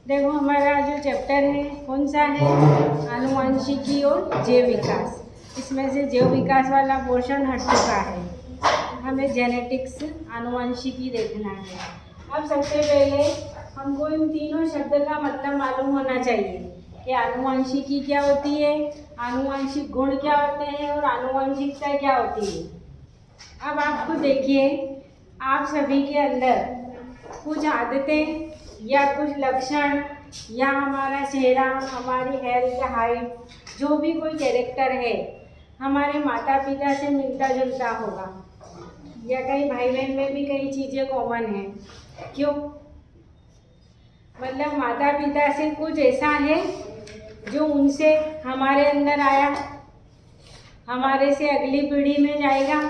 देखो हमारा जो चैप्टर है कौन सा है, आनुवंशिकी और जैव विकास। इसमें से जैव विकास वाला पोर्शन हट चुका है, हमें जेनेटिक्स आनुवंशिकी देखना है। अब सबसे पहले हमको इन तीनों शब्द का मतलब मालूम होना चाहिए कि आनुवंशिकी क्या होती है, आनुवंशिक गुण क्या होते हैं और आनुवंशिकता क्या होती है। अब आप खुद देखिए, आप सभी के अंदर कुछ आदतें या कुछ लक्षण या हमारा चेहरा, हमारी हेल्थ, हाइट, जो भी कोई कैरेक्टर है हमारे माता पिता से मिलता जुलता होगा, या कई भाई बहन में भी कई चीज़ें कॉमन हैं। क्यों? मतलब माता पिता से कुछ ऐसा है जो उनसे हमारे अंदर आया, हमारे से अगली पीढ़ी में जाएगा,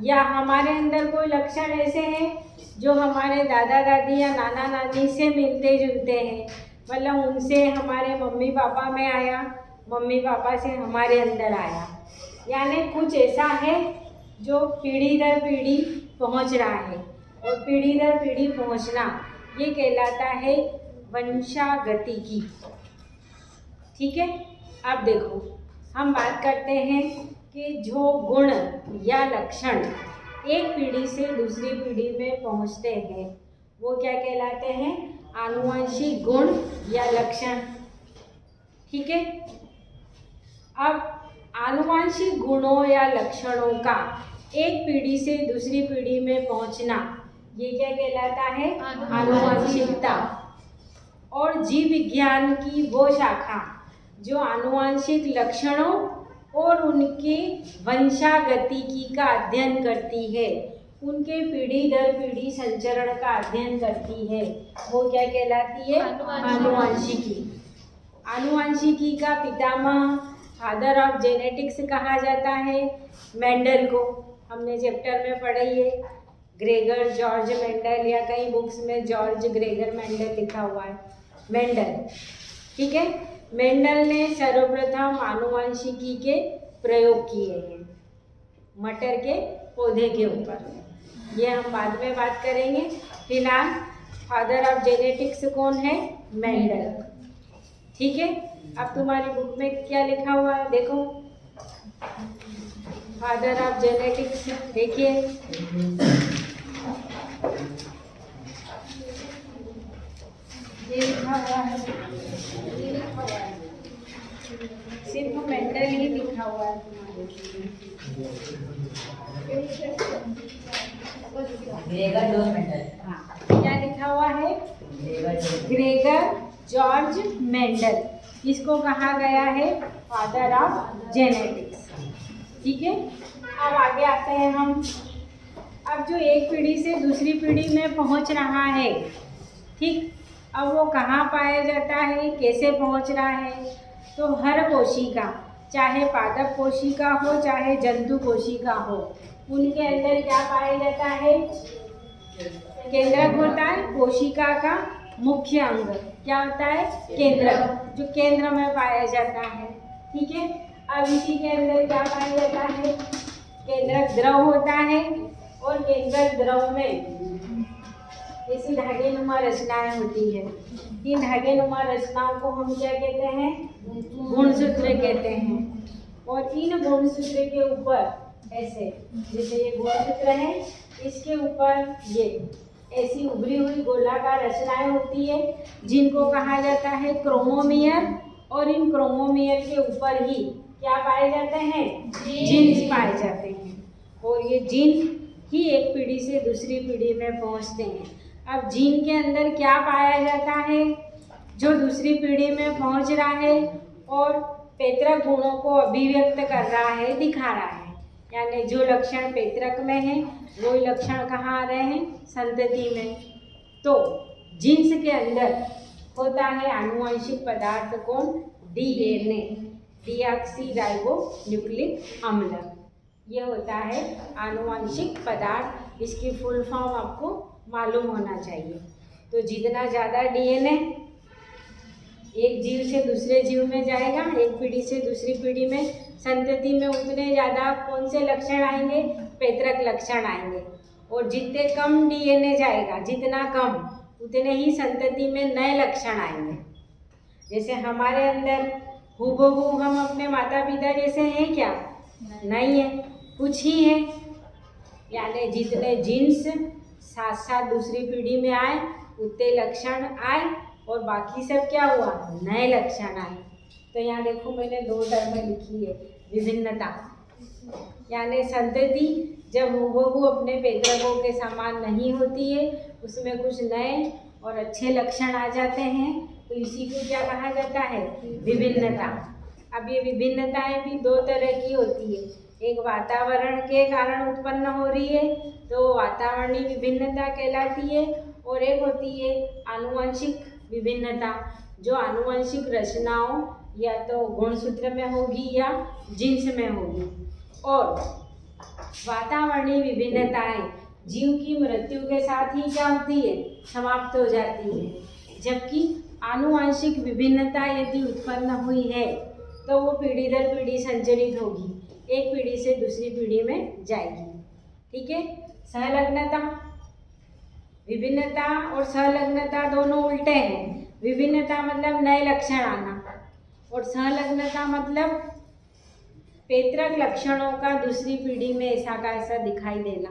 या हमारे अंदर कोई लक्षण ऐसे हैं जो हमारे दादा दादी या नाना नानी से मिलते जुलते हैं। मतलब उनसे हमारे मम्मी पापा में आया, मम्मी पापा से हमारे अंदर आया, यानी कुछ ऐसा है जो पीढ़ी दर पीढ़ी पहुंच रहा है। और पीढ़ी दर पीढ़ी पहुंचना ये कहलाता है वंशागतिकी। ठीक है। अब देखो, हम बात करते हैं कि जो गुण या लक्षण एक पीढ़ी से दूसरी पीढ़ी में पहुंचते हैं वो क्या कहलाते हैं, आनुवंशिक गुण या लक्षण। ठीक है। अब आनुवंशिक गुणों या लक्षणों का एक पीढ़ी से दूसरी पीढ़ी में पहुंचना ये क्या कहलाता है, आनुवंशिकता। और जीव विज्ञान की वो शाखा जो आनुवंशिक लक्षणों और उनके वंशागतिकी का अध्ययन करती है, उनके पीढ़ी दर पीढ़ी संचरण का अध्ययन करती है, वो क्या कहलाती है, आनुवंशिकी। आनुवंशिकी का पितामह, फादर ऑफ जेनेटिक्स कहा जाता है मेंडल को। हमने चैप्टर में पढ़ी है, ग्रेगर जॉर्ज मेंडल, या कई बुक्स में जॉर्ज ग्रेगर मेंडल लिखा हुआ है, मेंडल। ठीक है। मेंडल ने सर्वप्रथम आनुवंशिकी के प्रयोग किए हैं मटर के पौधे के ऊपर, ये हम बाद में बात करेंगे। फिलहाल फादर ऑफ जेनेटिक्स कौन है, मेंडल। ठीक है। अब तुम्हारी बुक में क्या लिखा हुआ है देखो, फादर ऑफ जेनेटिक्स देखिए, ये लिखा हुआ है, सिर्फ मेंडल ही लिखा हुआ है तुम्हारे। Gregor George Mendel. हाँ, क्या लिखा हुआ है, ग्रेगर जॉर्ज मेंडल। इसको कहा गया है फादर ऑफ जेनेटिक्स। ठीक है। अब आगे आते हैं हम। अब जो एक पीढ़ी से दूसरी पीढ़ी में पहुंच रहा है, ठीक, अब वो कहाँ पाया जाता है, कैसे पहुंच रहा है, तो हर कोशिका, चाहे पादप कोशिका हो चाहे जंतु कोशिका हो, उनके अंदर क्या पाया जाता है, केंद्रक होता है। कोशिका का मुख्य अंग क्या होता है, केंद्रक, जो केंद्र में पाया जाता है। ठीक है। अब इसी के अंदर क्या पाया जाता है, केंद्रक द्रव होता है, और केंद्रक द्रव में ऐसी धागेनुमा रचनाएं होती है। इन धागेनुमा रचनाओं को हम क्या कहते हैं, गुणसूत्र कहते हैं। और इन गुणसूत्र के ऊपर ऐसे, जैसे ये गुणसूत्र है, इसके ऊपर ये ऐसी उभरी हुई गोलाकार रचनाएं होती है जिनको कहा जाता है क्रोमोमियर। और इन क्रोमोमियर के ऊपर ही क्या पाए जाते हैं, जीन्स पाए जाते हैं। और ये जीन ही एक पीढ़ी से दूसरी पीढ़ी में पहुंचते हैं। अब जीन के अंदर क्या पाया जाता है जो दूसरी पीढ़ी में पहुंच रहा है और पैतृक गुणों को अभिव्यक्त कर रहा है, दिखा रहा है। यानी जो लक्षण पैतृक में है वो लक्षण कहाँ आ रहे हैं, संतति में। तो जीन्स के अंदर होता है आनुवंशिक पदार्थ कौन, डीएनए, डीऑक्सीराइबोन्यूक्लिक अम्ल। ये होता है आनुवंशिक पदार्थ। इसकी फुल फॉर्म आपको मालूम होना चाहिए। तो जितना ज़्यादा डीएनए एक जीव से दूसरे जीव में जाएगा, एक पीढ़ी से दूसरी पीढ़ी में, संतति में उतने ज़्यादा कौन से लक्षण आएंगे, पैतृक लक्षण आएंगे। और जितने कम डीएनए जाएगा, जितना कम, उतने ही संतति में नए लक्षण आएंगे। जैसे हमारे अंदर हूबहू हम अपने माता पिता जैसे हैं क्या? नहीं है, कुछ ही है। यानी जितने जीन्स साथ साथ दूसरी पीढ़ी में आए उतने लक्षण आए और बाकी सब क्या हुआ? नए लक्षण आए। तो यहाँ देखो मैंने 2 टर्म लिखी है, विभिन्नता। यानी संतति जब हूबहू अपने पैतृकों के समान नहीं होती है, उसमें कुछ नए और अच्छे लक्षण आ जाते हैं, तो इसी को क्या कहा जाता है? विभिन्नता। अब ये विभिन्नताएं भी 2 तरह की होती है। एक वातावरण के कारण उत्पन्न हो रही है तो वातावरणीय विभिन्नता कहलाती है, और एक होती है आनुवंशिक विभिन्नता, जो आनुवंशिक रचनाओं या तो गुणसूत्र में होगी या जीन्स में होगी। और वातावरणीय विभिन्नताएं जीव की मृत्यु के साथ ही क्या होती है? समाप्त हो जाती है। जबकि आनुवंशिक विभिन्नता यदि उत्पन्न हुई है तो वो पीढ़ी दर पीढ़ी संचरित होगी, एक पीढ़ी से दूसरी पीढ़ी में जाएगी। ठीक है। सहलग्नता, विभिन्नता और सहलग्नता दोनों उल्टे हैं। विभिन्नता मतलब नए लक्षण आना, और सहलग्नता मतलब पैतृक लक्षणों का दूसरी पीढ़ी में ऐसा का ऐसा दिखाई देना।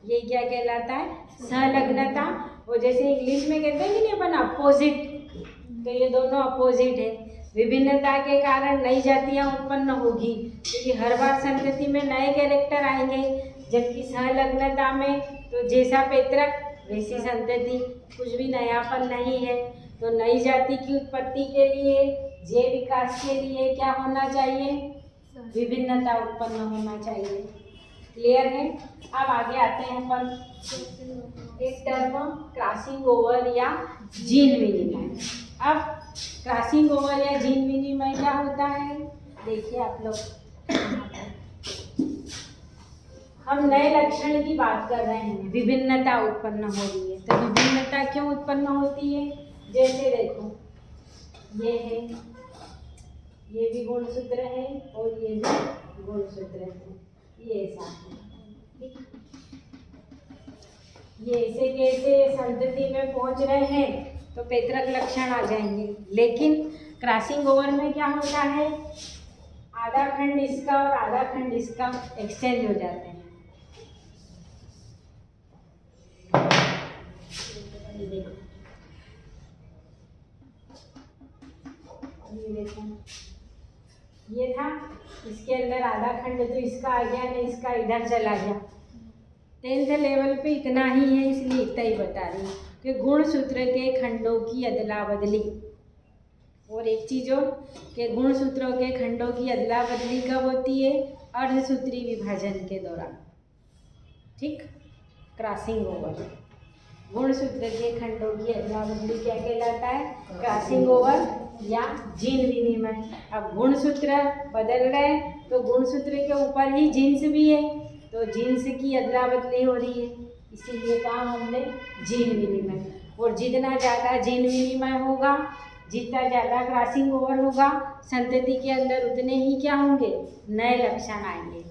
ये क्या कहलाता है? सहलग्नता। वो जैसे इंग्लिश में कहते हैं कि नहीं अपन अपोजिट, तो ये दोनों अपोजिट है। विभिन्नता के कारण नई जातियाँ उत्पन्न होगी, क्योंकि हर बार संतति में नए कैरेक्टर आएंगे, जबकि सहलग्नता में तो जैसा पैतृक वैसी संतति, कुछ भी नयापन नहीं है। तो नई जाति की उत्पत्ति के लिए, जैव विकास के लिए क्या होना चाहिए? विभिन्नता उत्पन्न होना चाहिए। क्लियर है? अब आगे आते हैं अपन एक टर्म क्रॉसिंग ओवर या जीन विनिमय। अब क्रॉसिंग ओवर या जीन विनिमय क्या होता है? देखिए आप लोग, हम नए लक्षण की बात कर रहे हैं, विभिन्नता उत्पन्न हो रही है। तो विभिन्नता क्यों उत्पन्न होती है? जैसे देखो, ये है, ये भी गुणसूत्र है और ये भी गुणसूत्र है, ये ऐसा है। ये ऐसे कैसे संतति में पहुंच रहे हैं तो पैतृक लक्षण आ जाएंगे। लेकिन क्रॉसिंग ओवर में क्या होता है? आधा खंड इसका और आधा खंड इसका एक्सचेंज हो जाते हैं। ये देखो, ये था, इसके अंदर आधा खंड तो इसका आ गया, नहीं इसका इधर चला गया। 10th लेवल पे इतना ही है, इसलिए इतना ही बता रही हूँ कि गुणसूत्र के खंडों की अदला बदली। और एक चीज़ हो कि गुणसूत्रों के खंडों की अदला बदली कब होती है? अर्धसूत्री विभाजन के दौरान। ठीक। क्रॉसिंग ओवर, गुणसूत्र के खंडों की अदला बदली क्या कहलाता है? क्रॉसिंग ओवर या जीन विनिमय। अब गुणसूत्र बदल रहे तो गुणसूत्र के ऊपर ही जीन्स भी है, तो जीन्स की अदला बदली हो रही है, इसीलिए कहा हमने जीन विनिमय। और जितना ज़्यादा जीन विनिमय होगा, जितना ज़्यादा क्रॉसिंग ओवर होगा संतति के अंदर, उतने ही क्या होंगे? नए लक्षण आएंगे।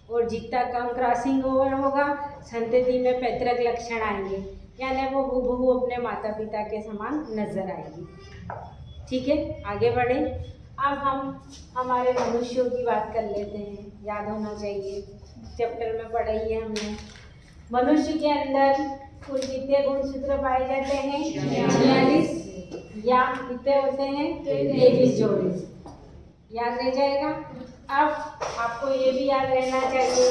और जितना कम क्रॉसिंग ओवर होगा संतति में पैतृक लक्षण आएंगे, यानी वो हूबहू अपने माता पिता के समान नजर आएगी। ठीक है, आगे बढ़े। अब हम हमारे मनुष्यों की बात कर लेते हैं, याद होना चाहिए, चैप्टर में पढ़ा ही है हमने। मनुष्य के अंदर कुल कितने गुणसूत्र पाए जाते हैं? 46, या कितने होते हैं? 23 जोड़े। याद रह जाएगा। अब आपको ये भी याद रहना चाहिए,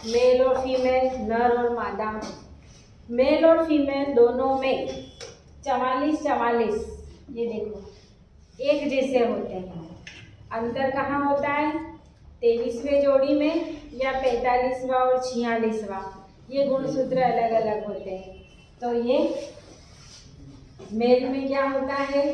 मेल और फीमेल, नर और मादा, मेल और फीमेल दोनों में 44, ये देखो एक जैसे होते हैं। अंतर कहाँ होता है? 23वें जोड़ी में या 45वां और 46वां, ये गुणसूत्र अलग अलग होते हैं। तो ये मेल में क्या होता है?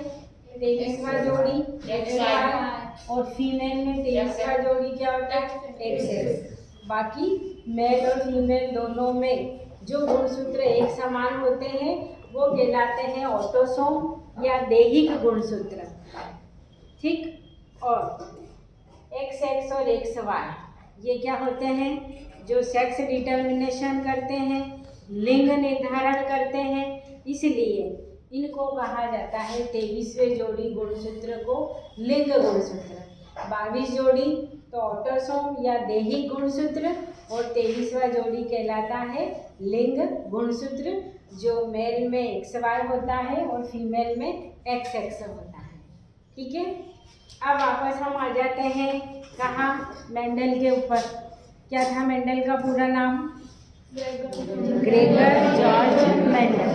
23वां जोड़ी XY, और फीमेल में 23वां जोड़ी क्या होता है? XX। बाकी मेल और फीमेल दोनों में जो गुणसूत्र एक समान होते हैं वो कहलाते हैं ऑटोसोम या दैहिक गुणसूत्र। ठीक। और XX और XY ये क्या होते हैं? जो सेक्स डिटर्मिनेशन करते हैं, लिंग निर्धारण करते हैं, इसलिए इनको कहा जाता है 23वें जोड़ी गुणसूत्र को लिंग गुणसूत्र। 22 जोड़ी तो ऑटोसोम या दैहिक गुणसूत्र और 23वां जोड़ी कहलाता है लिंग गुणसूत्र, जो मेल में XY होता है और फीमेल में XX होता है। ठीक है, अब वापस हम आ जाते हैं कहाँ, मेंडल के ऊपर। क्या था मेंडल का पूरा नाम? Gregor George Mendel.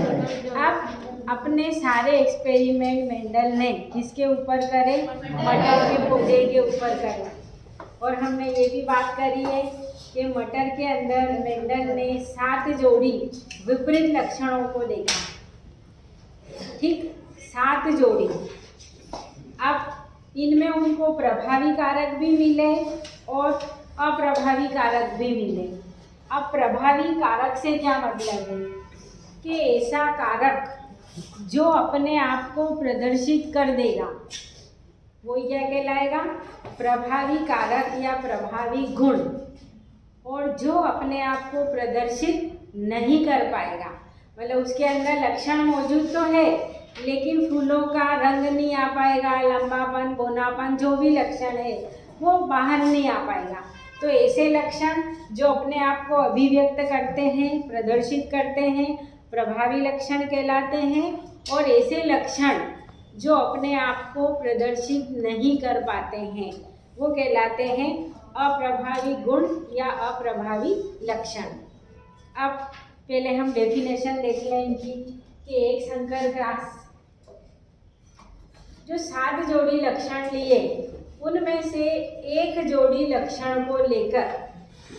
अब अपने सारे एक्सपेरिमेंट मेंडल ने किसके ऊपर करे? मटर के पौधे के ऊपर करे। और हमने ये भी बात करी है कि मटर के अंदर मेंडल ने 7 जोड़ी विपरीत लक्षणों को देखा। ठीक, 7 जोड़ी। अब इनमें उनको प्रभावी कारक भी मिले और अप्रभावी कारक भी मिले। अब प्रभावी कारक से क्या मतलब है कि ऐसा कारक जो अपने आप को प्रदर्शित कर देगा, वो क्या कहलाएगा? प्रभावी कारक या प्रभावी गुण। और जो अपने आप को प्रदर्शित नहीं कर पाएगा, मतलब उसके अंदर लक्षण मौजूद तो है लेकिन फूलों का रंग नहीं आ पाएगा, लंबापन, बोनापन, जो भी लक्षण है वो बाहर नहीं आ पाएगा। तो ऐसे लक्षण जो अपने आप को अभिव्यक्त करते हैं, प्रदर्शित करते हैं, प्रभावी लक्षण कहलाते हैं। और ऐसे लक्षण जो अपने आप को प्रदर्शित नहीं कर पाते हैं वो कहलाते हैं अप्रभावी गुण या अप्रभावी लक्षण। अब पहले हम डेफिनेशन देख लें इनकी कि एक संकर क्रॉस, जो 7 जोड़ी लक्षण लिए उनमें से एक जोड़ी लक्षण को लेकर,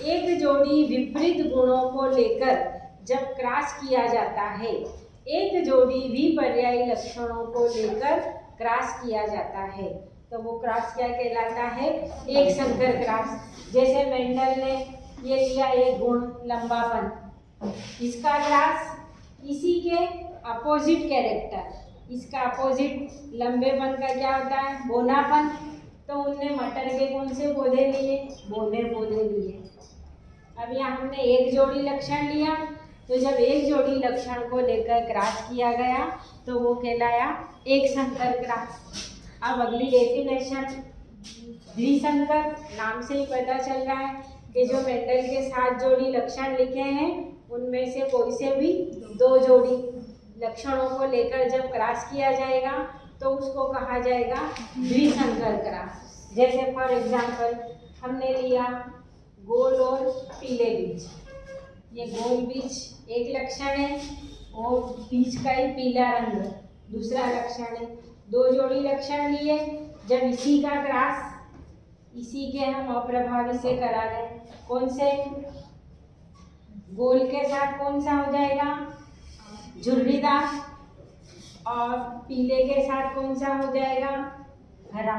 एक जोड़ी विपरीत गुणों को लेकर जब क्रॉस किया जाता है, एक जोड़ी विपर्यायी लक्षणों को लेकर क्रॉस किया जाता है, तो वो क्रॉस क्या कहलाता है? एक संकर क्रॉस। जैसे मेंडल ने ये लिया एक गुण लंबापन, इसका क्रॉस इसी के अपोजिट कैरेक्टर, इसका अपोजिट लंबेपन का क्या होता है? बोनापन। तो उनने मटर के कौन से पौधे लिए? बोने पौधे लिए। अब यहाँ हमने एक जोड़ी लक्षण लिया, तो जब एक जोड़ी लक्षण को लेकर क्रॉस किया गया तो वो कहलाया एक संकर क्रॉस। अब अगली डेफिनेशन, द्विसंकर। नाम से ही पता चल रहा है कि जो मेंडल के 7 जोड़ी लक्षण लिखे हैं उनमें से कोई से भी 2 जोड़ी लक्षणों को लेकर जब क्रॉस किया जाएगा तो उसको कहा जाएगा द्विसंकर क्रॉस। जैसे फॉर एग्जांपल हमने लिया गोल और पीले बीज। ये गोल बीज एक लक्षण है और बीज का ही पीला रंग दूसरा लक्षण है। 2 जोड़ी लक्षण लिए, जब इसी का क्रॉस इसी के हम अप्रभावी से करा दें, कौन से? गोल के साथ कौन सा हो जाएगा? झुर्रीदार। और पीले के साथ कौन सा हो जाएगा? हरा।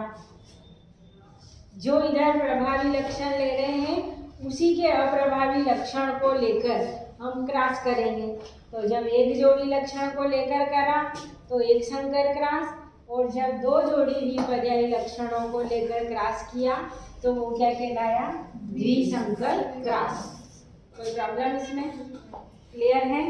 जो इधर प्रभावी लक्षण ले रहे हैं उसी के अप्रभावी लक्षण को लेकर हम क्रॉस करेंगे। तो जब एक जोड़ी लक्षण को लेकर करा तो एक संकर क्रॉस, और जब 2 जोड़ी विपर्यायी लक्षणों को लेकर क्रॉस किया तो वो क्या कहलाया? द्विसंकर क्रॉस। कोई प्रॉब्लम इसमें? क्लियर है?